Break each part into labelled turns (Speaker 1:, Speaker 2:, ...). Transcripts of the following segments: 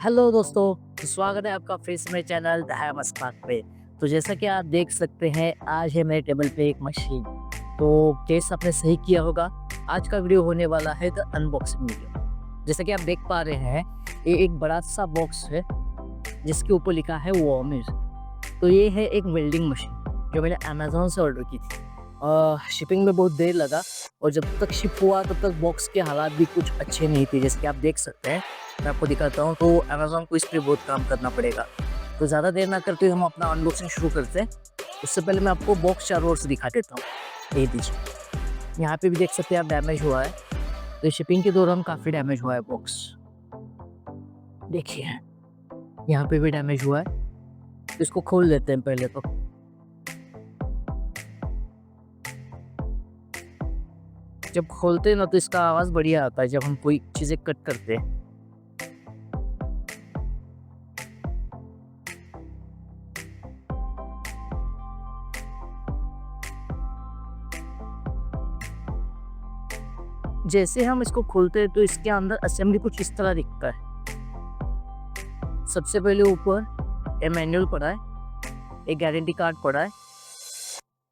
Speaker 1: Hello दोस्तों, तो स्वागत है आपका फिर से मेरे चैनल द हैमर स्पार्क पे। तो जैसा कि आप देख सकते हैं, आज है मेरे टेबल पे एक मशीन। तो केस आपने सही किया होगा। आज का वीडियो होने वाला है द अनबॉक्सिंग वीडियो। जैसा कि आप देख पा रहे हैं, ये एक बड़ा सा बॉक्स है जिसके ऊपर लिखा है वॉर्मिर। तो ये है एक वेल्डिंग मशीन जो मैंने अमेज़न से ऑर्डर की थी। शिपिंग में बहुत देर लगा और जब तक शिप हुआ तब तक बॉक्स के हालात भी कुछ अच्छे नहीं थे। जैसे कि आप देख सकते हैं, मैं आपको दिखाता हूँ। तो अमेज़न को इस पर बहुत काम करना पड़ेगा। तो ज़्यादा देर ना करते हुए हम अपना अनबॉक्सिंग शुरू करते हैं। उससे पहले मैं आपको बॉक्स चारों ओर से दिखा देता हूँ। ये दीजिए, यहाँ पे भी देख सकते हैं आप, डैमेज हुआ है। तो शिपिंग के दौरान काफ़ी डैमेज हुआ है बॉक्स। देखिए, यहाँ पे भी डैमेज हुआ है। तो इसको खोल लेते हैं पहले तो। जब खोलते हैं ना तो इसका आवाज़ बढ़िया आता है जब हम कोई चीज़ें कट करते हैं। जैसे हम इसको खोलते हैं तो इसके अंदर असेंबली कुछ इस तरह दिखता है। सबसे पहले ऊपर एक मैनुअल पड़ा है, एक गारंटी कार्ड पड़ा है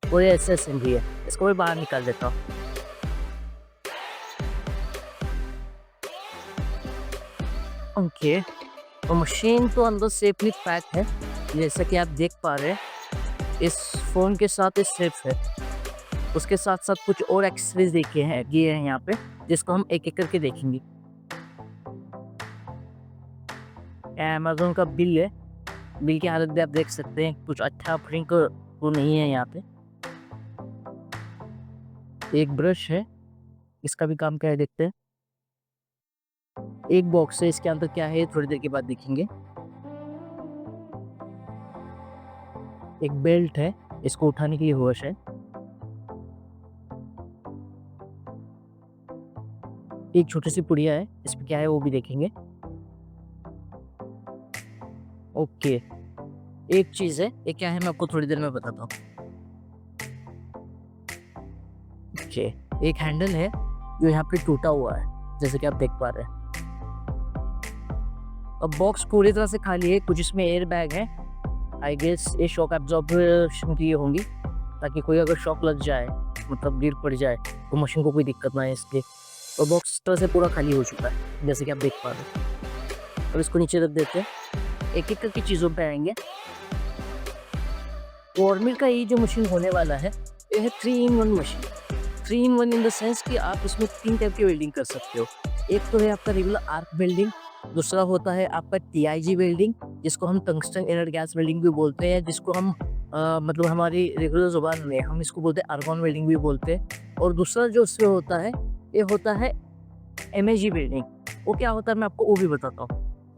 Speaker 1: और ये ऐसे असेंबली है। इसको मैं बाहर निकाल देता हूँ। ओके, तो मशीन तो अंदर सेफली पैक है। जैसा कि आप देख पा रहे हैं, इस फ़ोन के साथ एक सेफ है। उसके साथ साथ कुछ और एक्सेसरीज दिए हैं यहाँ पे, जिसको हम एक एक करके देखेंगे। अमेज़न का बिल है। बिल की हालत भी आप देख सकते हैं, कुछ अच्छा प्रिंट तो नहीं है यहाँ पे। एक ब्रश है, इसका भी काम क्या है देखते हैं। एक बॉक्स है, इसके अंदर क्या है थोड़ी देर के बाद देखेंगे। एक बेल्ट है, इसको उठाने के लिए होश है। एक छोटी सी पुड़िया है, इसमें क्या है वो भी देखेंगे। ओके, एक चीज़ है, ये क्या है मैं आपको थोड़ी देर में बताता हूँ। ओके, एक हैंडल है जो यहाँ पे टूटा हुआ है, जैसे कि आप देख पा रहे हैं। अब बॉक्स पूरी तरह से खाली है, कुछ इसमें एयर बैग है। आई गेस ये शॉक एब्जॉर्प्शन की होंगी, ताकि कोई अगर शॉक लग जाए, मतलब गिर पड़ जाए, तो मशीन को कोई दिक्कत ना है इसके। और बॉक्स इस तरह से पूरा खाली हो चुका है, जैसे कि आप देख पा रहे हैं। अब इसको नीचे रख देते हैं, एक एक करके चीज़ों पे आएंगे। वॉर्मिल का ये जो मशीन होने वाला है, ये है 3-in-1 machine. 3-in-1 in the sense कि आप इसमें 3 टाइप की वेल्डिंग कर सकते हो। एक तो है आपका रेगुलर आर्क वेल्डिंग, दूसरा होता है आपका TIG वेल्डिंग, जिसको हम टंगस्टन इनर गैस वेल्डिंग भी बोलते हैं, जिसको हम मतलब हमारी रेगुलर ज़ुबान में हम इसको बोलते हैं आर्गन वेल्डिंग भी बोलते हैं। और दूसरा जो इसमें होता है, ये होता है MAG वेल्डिंग। वो क्या होता है मैं आपको वो भी बताता हूँ।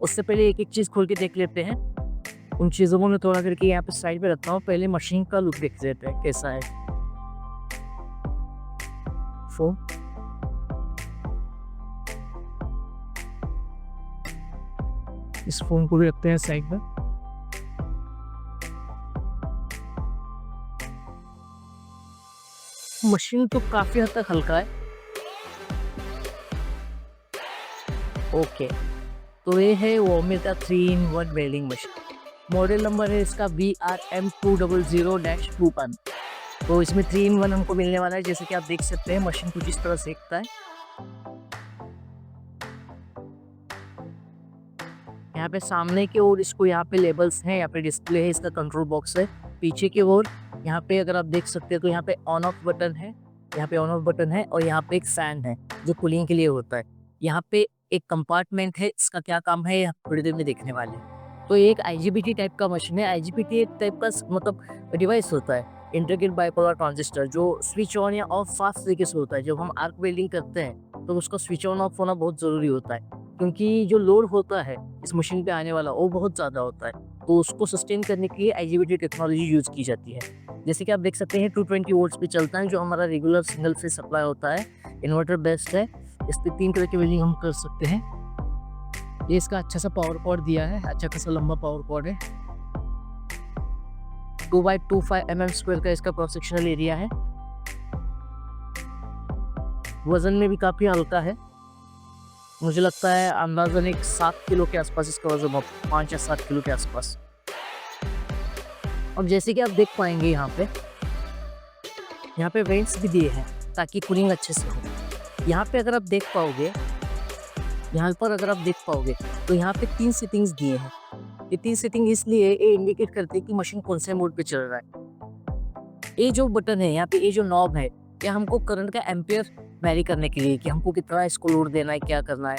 Speaker 1: उससे पहले एक एक चीज़ खोल के देख लेते हैं। उन चीज़ों को मैं थोड़ा करके यहाँ पे साइड पे रखता हूँ। पहले मशीन का लुक देख लेते हैं कैसा है। फोन इस फोन को भी रखते हैं साइड में। मशीन तो काफी हद तक हल्का है। ओके, तो ये है वॉर्मिल का 3-in-1 welding machine. Model number है इसका VRM200-21। तो इसमें 3-in-1 हमको मिलने वाला है। जैसे कि आप देख सकते हैं, मशीन कुछ इस तरह से दिखता है। यहाँ पे सामने की ओर इसको यहाँ पे लेबल्स हैं, यहाँ पे डिस्प्ले है, इसका कंट्रोल बॉक्स है। पीछे की ओर यहाँ पे अगर आप देख सकते हैं तो यहाँ पे ऑन ऑफ बटन है, यहाँ पे ऑन ऑफ बटन है और यहाँ पे एक फैन है जो कूलिंग के लिए होता है। यहाँ पे एक कंपार्टमेंट है, इसका क्या काम है ये थोड़ी देर में देखने वाले हैं। तो ये एक IGBT टाइप का मशीन है। IGBT एक टाइप का मतलब डिवाइस होता है, इंटीग्रेटेड बाइपोलर ट्रांजिस्टर, जो स्विच ऑन या ऑफ फास्ट तरीके से होता है। जब हम आर्क वेल्डिंग करते हैं तो उसका स्विच ऑन ऑफ होना बहुत ज़रूरी होता है, क्योंकि जो लोड होता है इस मशीन पे आने वाला वो बहुत ज़्यादा होता है। तो उसको सस्टेन करने के लिए IGBT टेक्नोलॉजी यूज़ की जाती है। जैसे कि आप देख सकते हैं 220 वोल्ट्स पे चलता है, जो हमारा रेगुलर सिंगल फेज सप्लाई होता है। इन्वर्टर बेस्ट है, इस पर 3 तरह की वेल्डिंग हम कर सकते हैं। ये इसका अच्छा सा पावर कॉर्ड दिया है, अच्छा खासा लंबा पावर कॉर्ड है। 2x25 mm² का इसका क्रॉस सेक्शनल एरिया है। वजन में भी काफ़ी हल्का है। मुझे लगता है अंदाज़न एक 7 किलो के आसपास इसका वज़न हो, 5 या 7 किलो के आसपास। अब जैसे कि आप देख पाएँगे यहाँ पे वेंट्स भी दिए हैं ताकि कूलिंग अच्छे से हो। यहाँ पे अगर आप देख पाओगे यहाँ पर अगर आप देख पाओगे तो यहाँ पे 3 सेटिंग्स दिए हैं। ये 3 सेटिंग इसलिए ये इंडिकेट करते हैं कि मशीन कौन से मोड पे चल रहा है। ये जो बटन है यहाँ पे, ये जो नॉब है, ये हमको करंट का एम्पियर वैरी करने के लिए कि हमको कितना इसको लोड देना है, क्या करना है।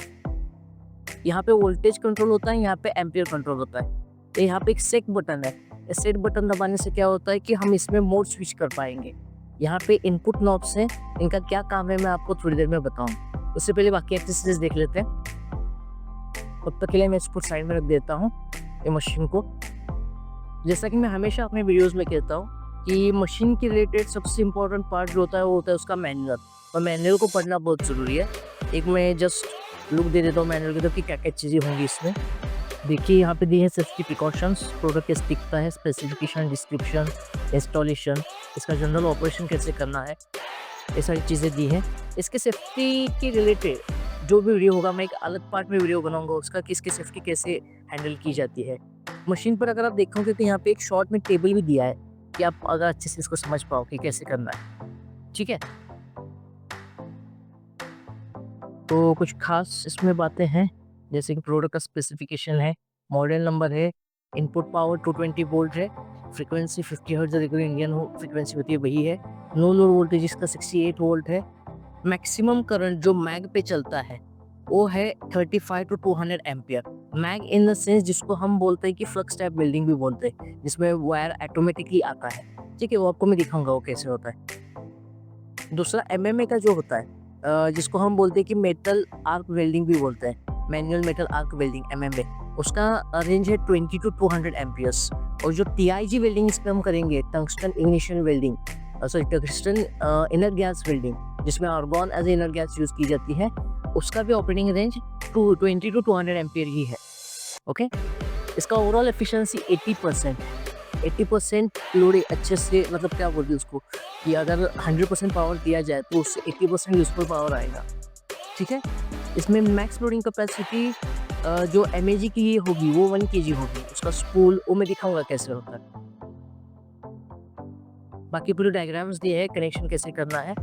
Speaker 1: यहाँ पे वोल्टेज कंट्रोल होता है, यहाँ पे एम्पियर कंट्रोल होता है। तो यहाँ पे एक सेट बटन है। इस सेट बटन दबाने से क्या होता है कि हम इसमें मोड स्विच कर पाएंगे। यहाँ पे इनपुट नॉब्स हैं, इनका क्या काम है मैं आपको थोड़ी देर में बताऊँ। उससे पहले बाकी एक्सरसाइज देख लेते हैं। तब तक के लिए मैं इसको साइड में रख देता हूँ ये मशीन को। जैसा कि मैं हमेशा अपने वीडियोस में कहता हूँ कि मशीन के रिलेटेड सबसे इम्पोर्टेंट पार्ट जो होता है वो होता है उसका मैनुअल, और मैनुअल को पढ़ना बहुत ज़रूरी है। एक मैं जस्ट लुक दे देता हूँ मैनुअल की तरफ कि क्या क्या चीज़ें होंगी इसमें। देखिए यहाँ पे दी है सेफ्टी प्रिकॉशंस, प्रोडक्ट कैसे दिखता है, स्पेसिफिकेशन, डिस्क्रिप्शन, इंस्टॉलेशन, इसका जनरल ऑपरेशन कैसे करना है, ये सारी चीज़ें दी हैं। इसके सेफ्टी के रिलेटेड जो भी वीडियो होगा मैं एक अलग पार्ट में वीडियो बनाऊंगा उसका कि इसकी सेफ्टी कैसे हैंडल की जाती है। मशीन पर अगर आप देखोगे तो यहाँ पे एक शॉर्ट में टेबल भी दिया है कि आप अगर अच्छे से इसको समझ पाओ कि कैसे करना है, ठीक है। तो कुछ खास इसमें बातें हैं जैसे कि प्रोडक्ट का स्पेसिफिकेशन है, मॉडल नंबर है, इनपुट पावर 220 वोल्ट है, frequency 50 hertz regular Indian frequency होती है वही है, नो लोड वोल्टेज इसका 68 वोल्ट है, मैक्सिमम करंट जो मैग पे चलता है वो है 35 to 200 ampere. Mag in the sense जिसको हम बोलते हैं कि फ्लक्स टाइप वेल्डिंग भी बोलते हैं, जिसमें वायर ऑटोमेटिकली आता है, ठीक है। वो आपको मैं दिखाऊंगा वो कैसे होता है। दूसरा एमएमए का जो होता है जिसको हम बोलते हैं कि मेटल आर्क वेल्डिंग भी बोलते हैं, manual metal arc welding MMA, उसका रेंज है 20 टू 200 एम्पियर्स। और जो टीआईजी वेल्डिंग इस पर हम करेंगे, tungsten ignition welding, sorry tungsten inner gas welding, जिसमें argon as inner gas use की जाती है, उसका भी ऑपरेटिंग रेंज 20 टू 200 एम्पियर ही है, ओके। इसका ओवरऑल एफिशिएंसी 80% लोड अच्छे से, मतलब क्या बोलते हैं उसको कि अगर 100% पावर दिया जाए तो उससे 80% यूजफुल पावर आएगा, ठीक है। इसमें मैक्स लोडिंग कैपेसिटी जो एमएजी की होगी वो 1 kg होगी। उसका स्पूल वो मैं दिखाऊंगा कैसे होता है। बाकी पूरे डायग्राम्स दिए हैं, कनेक्शन कैसे करना है।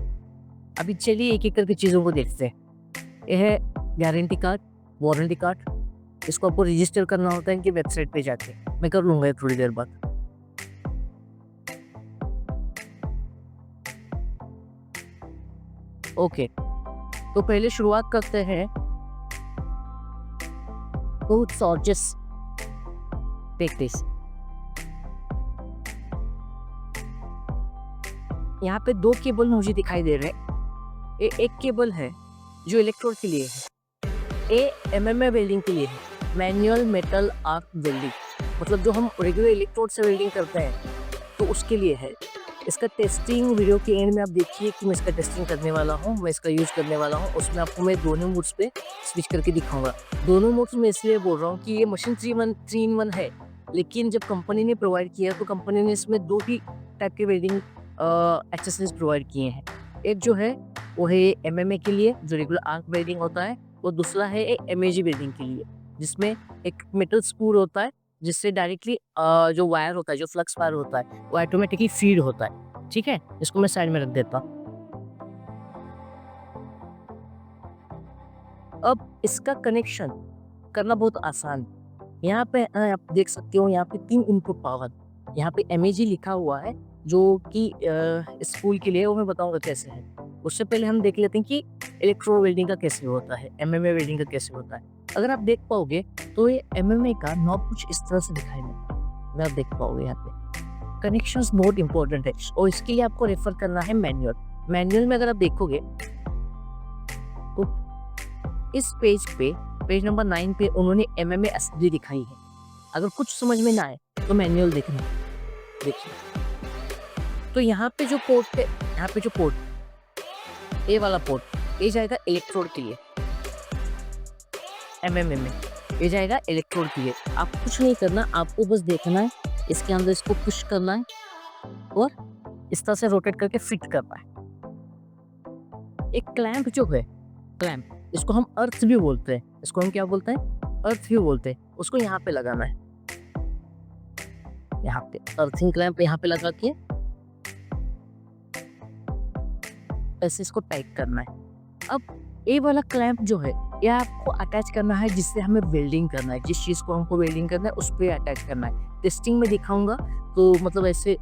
Speaker 1: अभी चलिए एक एक करके चीज़ों को देखते हैं। यह है गारंटी कार्ड, वारंटी कार्ड, इसको आपको रजिस्टर करना होता है इनकी वेबसाइट पे जाके, मैं कर लूँगा थोड़ी देर बाद। ओके, तो पहले शुरुआत करते हैं सॉर्जेस देखते हैं। यहाँ पे 2 केबल मुझे दिखाई दे रहे हैं। एक केबल है जो इलेक्ट्रोड के लिए है, ये एमएमए वेल्डिंग के लिए है, मैनुअल मेटल आर्क वेल्डिंग, मतलब जो हम रेगुलर इलेक्ट्रोड से वेल्डिंग करते हैं तो उसके लिए है। इसका टेस्टिंग वीडियो के एंड में आप देखिए कि मैं इसका टेस्टिंग करने वाला हूँ, मैं इसका यूज़ करने वाला हूँ। उसमें आपको मैं दोनों मोड्स पे स्विच करके दिखाऊंगा। दोनों मोड्स में इसलिए बोल रहा हूँ कि ये मशीन 3 in 1 है, लेकिन जब कंपनी ने प्रोवाइड किया तो कंपनी ने इसमें 2 ही टाइप के वेल्डिंग एक्सेसरीज प्रोवाइड किए हैं। एक जो है वो है एमएमए के लिए जो रेगुलर आर्क वेल्डिंग होता है, और दूसरा है एमएजी वेल्डिंग के लिए जिसमें एक मेटल स्पूल होता है जिससे डायरेक्टली जो वायर होता है, जो फ्लक्स वायर होता है, वो ऑटोमेटिकली फीड होता है, ठीक है। इसको मैं साइड में रख देता हूँ। अब इसका कनेक्शन करना बहुत आसान है। यहाँ पे आप देख सकते हो, यहाँ पे 3 इनपुट पावर, यहाँ पे एमएजी लिखा हुआ है जो कि स्पूल के लिए, वो मैं बताऊंगा कैसे है। उससे पहले हम देख लेते हैं कि इलेक्ट्रो वेल्डिंग का कैसे होता है, एमएमए वेल्डिंग का कैसे होता है। अगर आप देख पाओगे तो ये एमएमए का नॉब कुछ इस तरह से दिखाई देता है, मैं आप देख पाओगे यहाँ पे। कनेक्शंस बहुत इंपॉर्टेंट है और इसके लिए आपको रेफर करना है मैनुअल। मैनुअल में अगर आप देखोगे तो इस पेज पे, पेज नंबर 9 पे उन्होंने एमएमए असेंबली दिखाई है। अगर कुछ समझ में ना आए तो मैनुअल देखना, देखिए। तो यहाँ पे जो पोर्ट है, यहाँ पे जो पोर्ट, ए वाला पोर्ट, ये जाएगा इलेक्ट्रोड के लिए, एमएमए में ये जाएगा इलेक्ट्रोड के लिए। आप कुछ नहीं करना, आपको बस देखना है, इसके अंदर इसको पुश करना है और इस तरह से रोटेट करके फिट करना है। एक क्लैंप जो है, क्लैंप, इसको हम अर्थ भी बोलते हैं, इसको हम क्या बोलते हैं, अर्थ भी बोलते हैं। उसको यहाँ पे लगाना है, यहाँ पे अर्थिंग क्लैंप यहाँ पे लगा के ऐसे इसको टाइट करना है। अब ये वाला क्लैंप जो है ये आपको अटैच करना है जिससे हमें वेल्डिंग करना है, जिस चीज़ को हमको वेल्डिंग करना है उस पर अटैच करना है। टेस्टिंग में दिखाऊंगा, तो मतलब ऐसे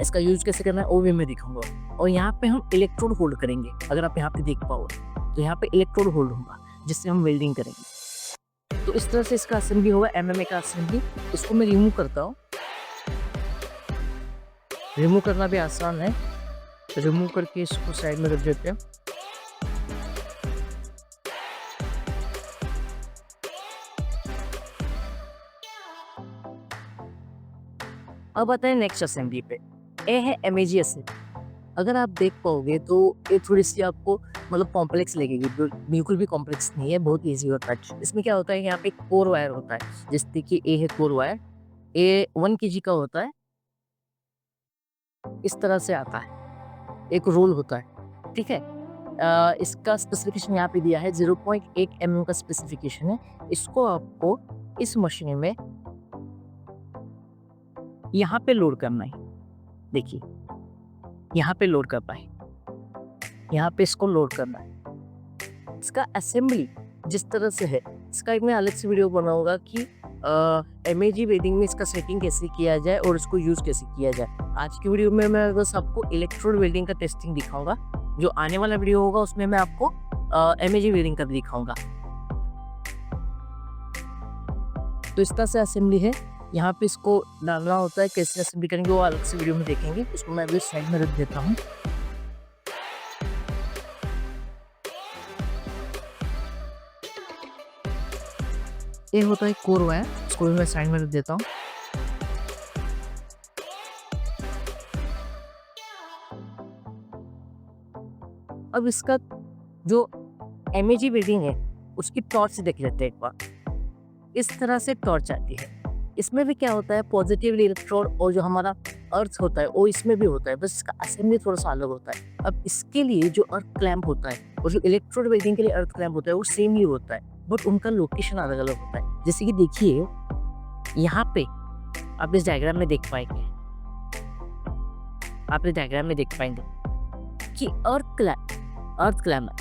Speaker 1: इसका यूज कैसे करना है वो भी मैं दिखाऊंगा। और यहाँ पे हम इलेक्ट्रोड होल्ड करेंगे, अगर आप यहाँ पे देख पाओ तो यहाँ पे इलेक्ट्रोड होल्ड होगा जिससे हम वेल्डिंग करेंगे। तो इस तरह से इसका असेंबली होगा, MMA का असेंबली। इसको मैं रिमूव करता हूँ, रिमूव करना भी आसान है। रिमूव करके इसको साइड में रख देते हैं। अब आते हैं नेक्स्ट असेंबली पे, ये है MAG असेंबली। अगर आप देख पाओगे तो ये थोड़ी सी आपको मतलब कॉम्प्लेक्स लगेगी, बिल्कुल भी कॉम्प्लेक्स नहीं है, बहुत इजी होता है। इसमें क्या होता है, यहाँ पे कोर वायर होता है, जैसे कि ये है कोर वायर, ये 1 kg का होता है, इस तरह से आता है, एक रोल होता है, ठीक है। इसका स्पेसिफिकेशन यहाँ पे दिया है, 0.8 mm का स्पेसिफिकेशन है। इसको आपको इस मशीन में यहाँ पे लोड करना है, देखिए यहाँ पे लोड कर पाए, यहाँ पे इसको लोड करना है। इसका असेंबली जिस तरह से है, इसका एक मैं अलग से वीडियो बनाऊंगा कि MAG वेल्डिंग में इसका सेटिंग कैसे किया जाए और इसको यूज कैसे किया जाए। आज की वीडियो में मैं बस आपको इलेक्ट्रोड वेल्डिंग का टेस्टिंग दिखाऊंगा, जो आने वाला वीडियो होगा उसमें मैं आपको MAG वेल्डिंग का दिखाऊंगा। तो इस तरह से असेंबली है, यहाँ पे इसको डालना होता है, कैसे असेंबली करेंगे वो अलग से वीडियो में देखेंगे। इसको मैं अभी साइड में रख देता हूँ। ये होता है कोर वायर, इसको भी मैं साइड में रख देता हूँ। अब इसका जो MAG वेल्डिंग है उसकी टॉर्च देख लेते हैं एक बार। इस तरह से टॉर्च आती है। इसमें भी क्या होता है, पॉजिटिव इलेक्ट्रोड और जो हमारा अर्थ होता है वो इसमें भी होता है, बस इसका असेंबली थोड़ा सा अलग होता है। अब इसके लिए जो अर्थ क्लैंप होता है और जो इलेक्ट्रोड वेल्डिंग के लिए अर्थ क्लैंप होता है वो सेम ही होता है, बट उनका लोकेशन अलग अलग होता है। जैसे कि देखिए यहाँ पे आप इस डायग्राम में देख पाएंगे, आप इस डायग्राम में देख पाएंगे कि अर्थ क्लैंप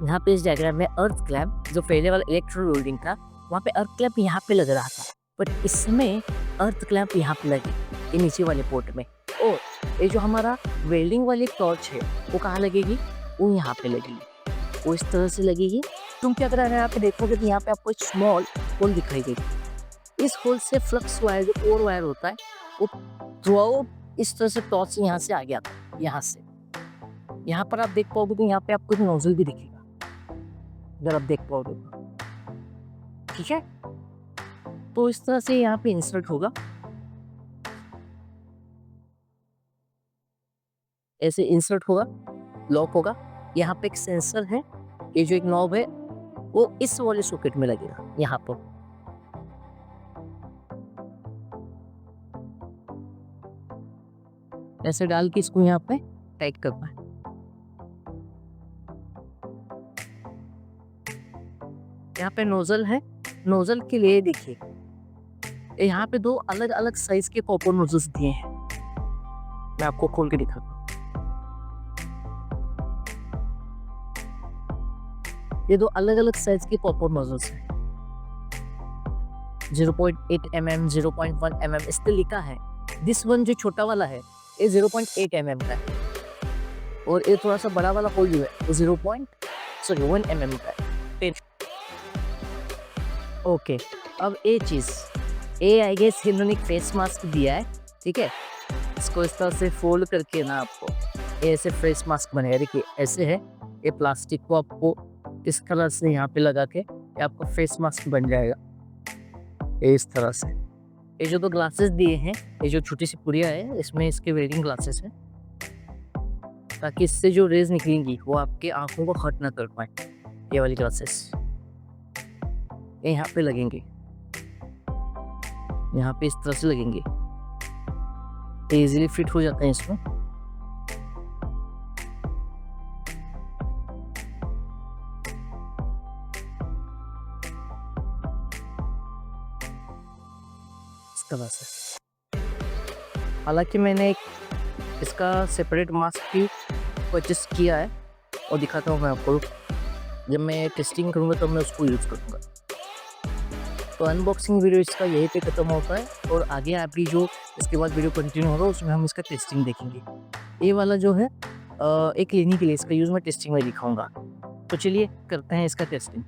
Speaker 1: यहाँ पे इस डायग्राम में अर्थ क्लैंप जो पहले वाला इलेक्ट्रोड वेल्डिंग था वहाँ पे अर्थ क्लैंप यहाँ पे लग रहा था, बट इसमें अर्थ क्लैंप यहाँ पे लगी ये नीचे वाले पोर्ट में। और ये जो हमारा वेल्डिंग वाली टॉर्च है वो कहाँ लगेगी, वो यहाँ पे लगेगी, वो इस तरह से लगेगी। तुम क्या कर रहे हैं, यहाँ पे देखोगे तो यहाँ पे आपको एक स्मॉल होल दिखाई देगी। इस होल से फ्लक्स वायर जो कोर वायर होता है वो थ्रू इस तरह से टॉर्च से यहाँ से आ गया था। यहाँ से यहाँ पर आप देख पाओगे तो यहाँ पे आपको एक नोजल भी दिखेगा, अगर आप देख पाओगे तो, ठीक है। तो इस तरह से यहाँ पे इंसर्ट होगा, ऐसे इंसर्ट होगा, लॉक होगा। यहाँ पे एक सेंसर है, ये जो एक नॉब है वो इस वाले सॉकेट में लगेगा यहाँ पर। ऐसे डाल के इसको यहाँ पे टाइट करना है। यहाँ पे नोजल है, नोजल के लिए देखिए यहाँ पे 2 अलग अलग साइज के कॉपर नोजल्स दिए हैं, मैं आपको खोल के दिखाता हूँ। ये 2 अलग अलग साइज के कॉपर नोजल्स हैं, 0.8 mm, 0.1 mm इस पे लिखा है। दिस वन जो छोटा वाला है ये 0.8 mm का है, और ये थोड़ा सा बड़ा वाला होल जो है वो 1 mm का है। ओके, अब ये चीज़ आई गेस इन्होंने एक फेस मास्क दिया है, ठीक है। इसको इस तरह से फोल्ड करके ना आपको ये ऐसे फेस मास्क बनेगा, देखिए ऐसे है। ये प्लास्टिक को आपको इस कलर से यहाँ पे लगा के ये आपका फेस मास्क बन जाएगा, ये इस तरह से। ये जो 2 ग्लासेस दिए हैं, ये जो छोटी सी पुड़िया है इसमें इसके वेल्डिंग ग्लासेस हैं, ताकि इससे जो रेज निकलेंगी वो आपके आंखों को हर्ट ना कर पाए। ये वाली ग्लासेस ये यहाँ पे लगेंगे, यहाँ पे इस तरह से लगेंगे, इजीली फिट हो जाते हैं इसमें। तरह से। हालाँकि मैंने एक इसका सेपरेट मास्क भी परचेस किया है और दिखाता हूँ मैं आपको। जब मैं टेस्टिंग करूँगा तब मैं उसको यूज़ करूँगा। तो अनबॉक्सिंग वीडियो इसका यहीं पे ख़त्म होता है और आगे अभी जो इसके बाद वीडियो कंटिन्यू होगा उसमें हम इसका टेस्टिंग देखेंगे। ये वाला जो है एक लेने के लिए इसका यूज़ मैं टेस्टिंग में दिखाऊँगा। तो चलिए करते हैं इसका टेस्टिंग।